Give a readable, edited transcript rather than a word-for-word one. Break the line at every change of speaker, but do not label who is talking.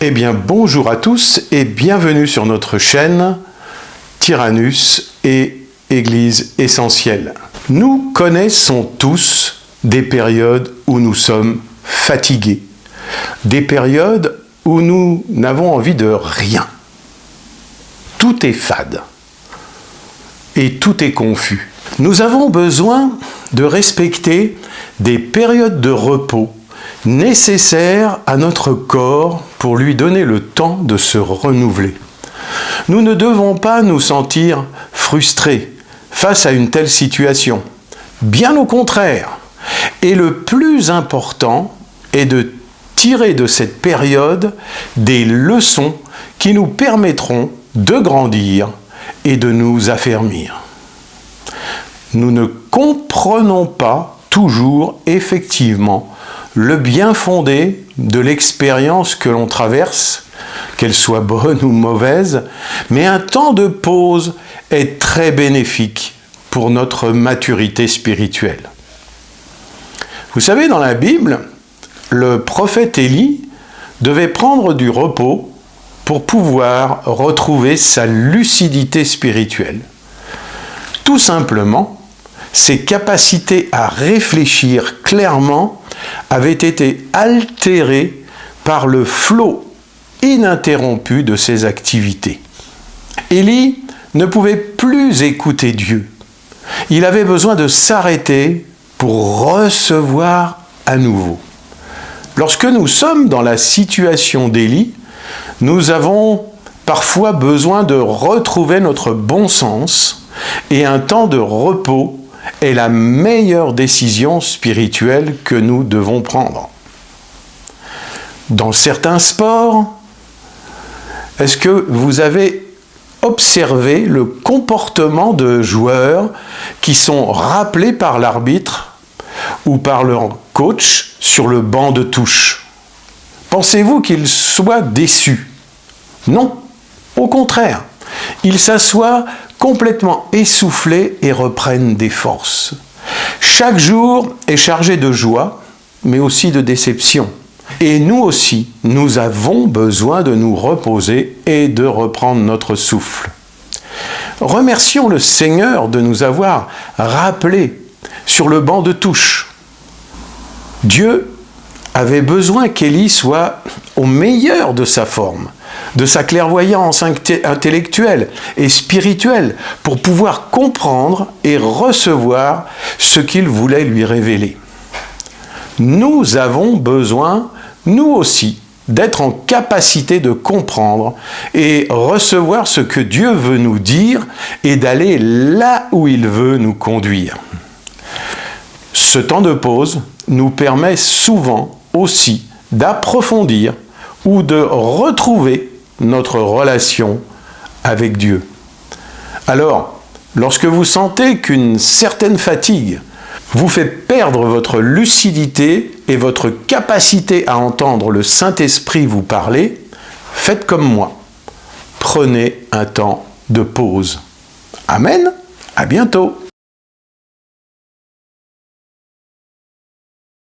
Eh bien, bonjour à tous et bienvenue sur notre chaîne Tyrannus et Église essentielle. Nous connaissons tous des périodes où nous sommes fatigués, des périodes où nous n'avons envie de rien. Tout est fade et tout est confus. Nous avons besoin de respecter des périodes de repos nécessaires à notre corps pour lui donner le temps de se renouveler. Nous ne devons pas nous sentir frustrés face à une telle situation. Bien au contraire. Et le plus important est de tirer de cette période des leçons qui nous permettront de grandir et de nous affermir. Nous ne comprenons pas toujours effectivement le bien fondé de l'expérience que l'on traverse, qu'elle soit bonne ou mauvaise, mais un temps de pause est très bénéfique pour notre maturité spirituelle. Vous savez, dans la Bible, le prophète Élie devait prendre du repos pour pouvoir retrouver sa lucidité spirituelle. Tout simplement, ses capacités à réfléchir clairement avaient été altérées par le flot ininterrompu de ses activités. Élie ne pouvait plus écouter Dieu. Il avait besoin de s'arrêter pour recevoir à nouveau. Lorsque nous sommes dans la situation d'Élie, nous avons parfois besoin de retrouver notre bon sens et un temps de repos est la meilleure décision spirituelle que nous devons prendre. Dans certains sports, est-ce que vous avez observé le comportement de joueurs qui sont rappelés par l'arbitre ou par leur coach sur le banc de touche? Pensez-vous qu'ils soient déçus? Non, au contraire. Ils s'assoient complètement essoufflés et reprennent des forces. Chaque jour est chargé de joie, mais aussi de déception. Et nous aussi, nous avons besoin de nous reposer et de reprendre notre souffle. Remercions le Seigneur de nous avoir rappelés sur le banc de touche. Dieu avait besoin qu'Élie soit au meilleur de sa forme, de sa clairvoyance intellectuelle et spirituelle pour pouvoir comprendre et recevoir ce qu'il voulait lui révéler. Nous avons besoin, nous aussi, d'être en capacité de comprendre et recevoir ce que Dieu veut nous dire et d'aller là où il veut nous conduire. Ce temps de pause nous permet souvent aussi d'approfondir ou de retrouver notre relation avec Dieu. Alors, lorsque vous sentez qu'une certaine fatigue vous fait perdre votre lucidité et votre capacité à entendre le Saint-Esprit vous parler, faites comme moi. Prenez un temps de pause. Amen. À bientôt.